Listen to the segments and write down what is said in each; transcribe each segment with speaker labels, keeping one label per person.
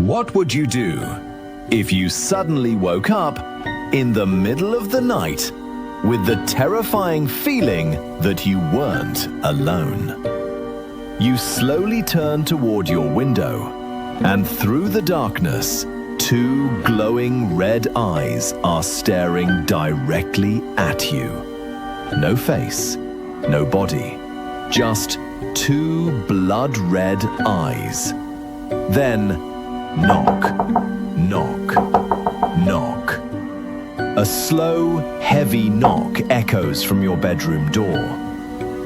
Speaker 1: What would you do if you suddenly woke up in the middle of the night with the terrifying feeling that you weren't alone? You slowly turn toward your window, and through the darkness, two glowing red eyes are staring directly at you. No face, no body, just two blood-red eyes. Then, knock, knock, knock. A slow, heavy knock echoes from your bedroom door.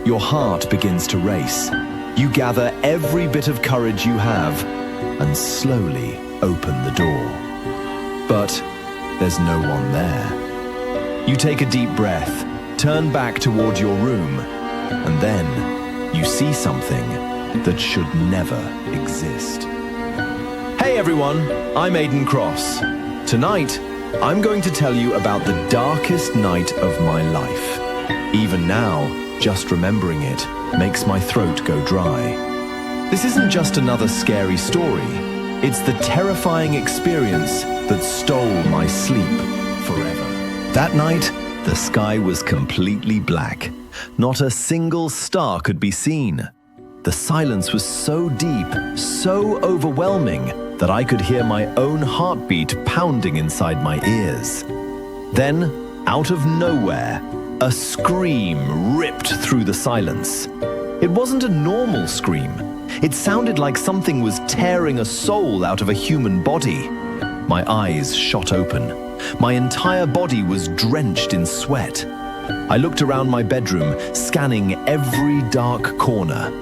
Speaker 1: Your heart begins to race. You gather every bit of courage you have and slowly open the door. But there's no one there. You take a deep breath, turn back toward your room, and then you see something that should never exist. Hey everyone, I'm Alden Cross. Tonight, I'm going to tell you about the darkest night of my life. Even now, just remembering it makes my throat go dry. This isn't just another scary story. It's the terrifying experience that stole my sleep forever. That night, the sky was completely black. Not a single star could be seen. The silence was so deep, so overwhelming, that I could hear my own heartbeat pounding inside my ears. Then, out of nowhere, a scream ripped through the silence. It wasn't a normal scream. It sounded like something was tearing a soul out of a human body. My eyes shot open. My entire body was drenched in sweat. I looked around my bedroom, scanning every dark corner,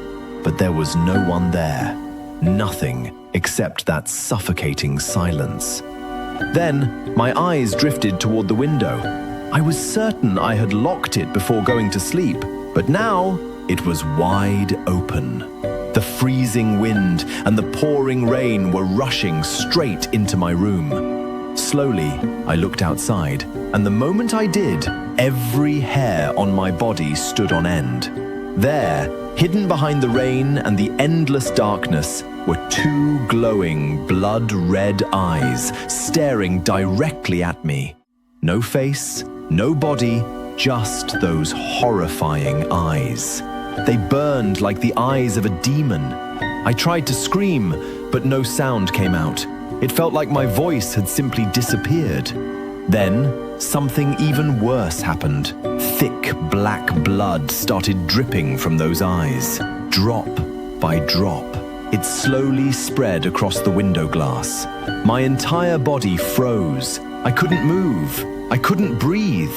Speaker 1: but there was no one there. Nothing except that suffocating silence. Then, my eyes drifted toward the window. I was certain I had locked it before going to sleep, but now it was wide open. The freezing wind and the pouring rain were rushing straight into my room. Slowly, I looked outside, and the moment I did, every hair on my body stood on end. There, hidden behind the rain and the endless darkness, were two glowing, blood-red eyes staring directly at me. No face, no body, just those horrifying eyes. They burned like the eyes of a demon. I tried to scream, but no sound came out. It felt like my voice had simply disappeared. Then, something even worse happened. Thick black blood started dripping from those eyes. Drop by drop, it slowly spread across the window glass. My entire body froze. I couldn't move. I couldn't breathe.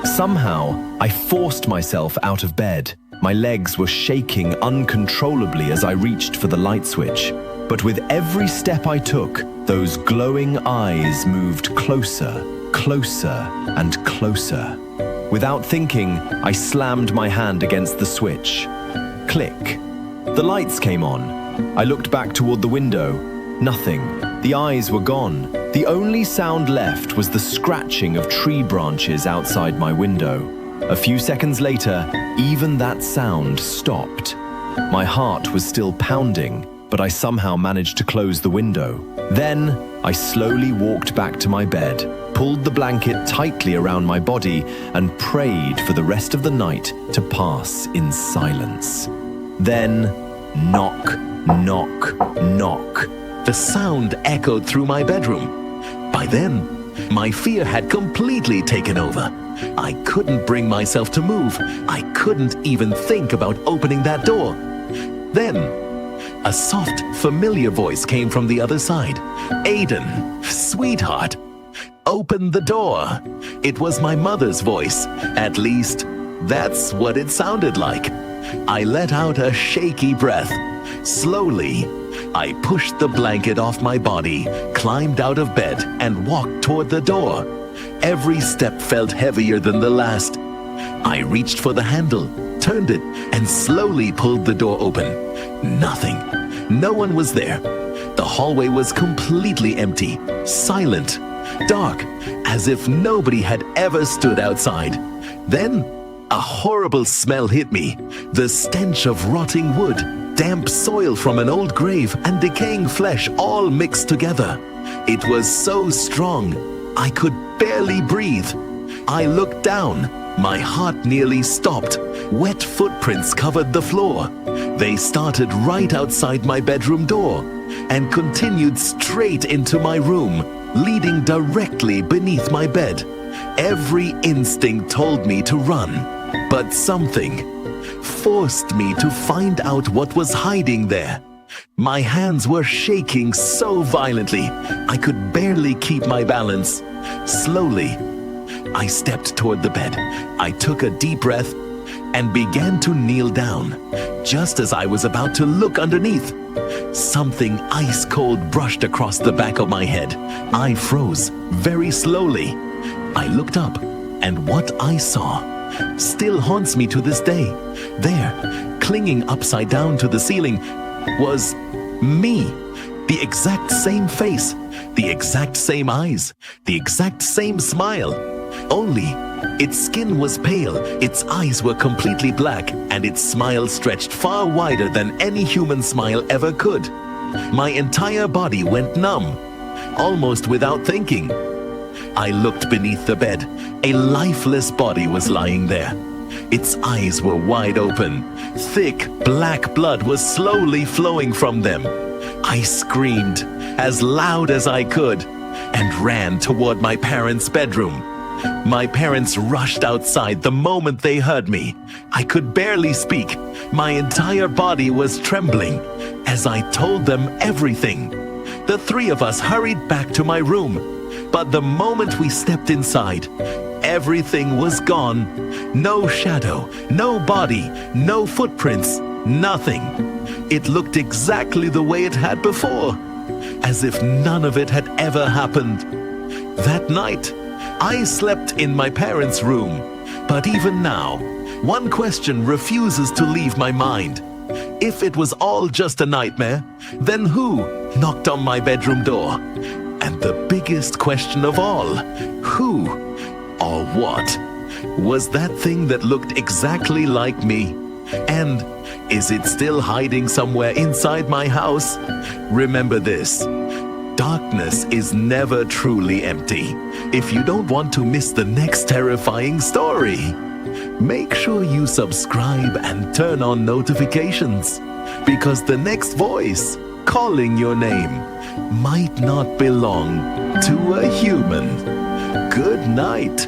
Speaker 1: Somehow, I forced myself out of bed. My legs were shaking uncontrollably as I reached for the light switch. But with every step I took, those glowing eyes moved closer, closer, and closer. Without thinking, I slammed my hand against the switch. Click. The lights came on. I looked back toward the window. Nothing. The eyes were gone. The only sound left was the scratching of tree branches outside my window. A few seconds later, even that sound stopped. My heart was still pounding, but I somehow managed to close the window. Then, I slowly walked back to my bed, pulled the blanket tightly around my body, and prayed for the rest of the night to pass in silence. Then, knock, knock, knock.
Speaker 2: The sound echoed through my bedroom. By then, my fear had completely taken over. I couldn't bring myself to move. I couldn't even think about opening that door. Then, a soft, familiar voice came from the other side. "Alden, sweetheart, open the door." It was my mother's voice. At least, that's what it sounded like. I let out a shaky breath. Slowly, I pushed the blanket off my body, climbed out of bed, and walked toward the door. Every step felt heavier than the last. I reached for the handle, turned it, and slowly pulled the door open. Nothing. No one was there. The hallway was completely empty, silent, dark, as if nobody had ever stood outside. Then, a horrible smell hit me, the stench of rotting wood. damp soil from an old grave, and decaying flesh all mixed together. It was so strong, I could barely breathe. I looked down. My heart nearly stopped. Wet footprints covered the floor. They started right outside my bedroom door and continued straight into my room, leading directly beneath my bed. Every instinct told me to run, but something forced me to find out what was hiding there. My hands were shaking so violently, I could barely keep my balance. Slowly, I stepped toward the bed. I took a deep breath and began to kneel down. Just as I was about to look underneath, something ice cold brushed across the back of my head. I froze very slowly. I looked up, and what I saw still haunts me to this day. There, clinging upside down to the ceiling, was me. The exact same face, the exact same eyes, the exact same smile. Only its skin was pale, its eyes were completely black, and its smile stretched far wider than any human smile ever could. My entire body went numb, almost without thinking. I looked beneath the bed. A lifeless body was lying there. Its eyes were wide open. Thick, black blood was slowly flowing from them. I screamed as loud as I could and ran toward my parents' bedroom. My parents rushed outside the moment they heard me. I could barely speak. My entire body was trembling as I told them everything. The three of us hurried back to my room. But the moment we stepped inside, everything was gone. No shadow, no body, no footprints, nothing. It looked exactly the way it had before, as if none of it had ever happened. That night, I slept in my parents' room. But even now, one question refuses to leave my mind. If it was all just a nightmare, then who knocked on my bedroom door? And the biggest question of all, who or what was that thing that looked exactly like me? And is it still hiding somewhere inside my house? Remember this: darkness is never truly empty. If you don't want to miss the next terrifying story, make sure you subscribe and turn on notifications, because the next voice calling your name might not belong to a human. Good night.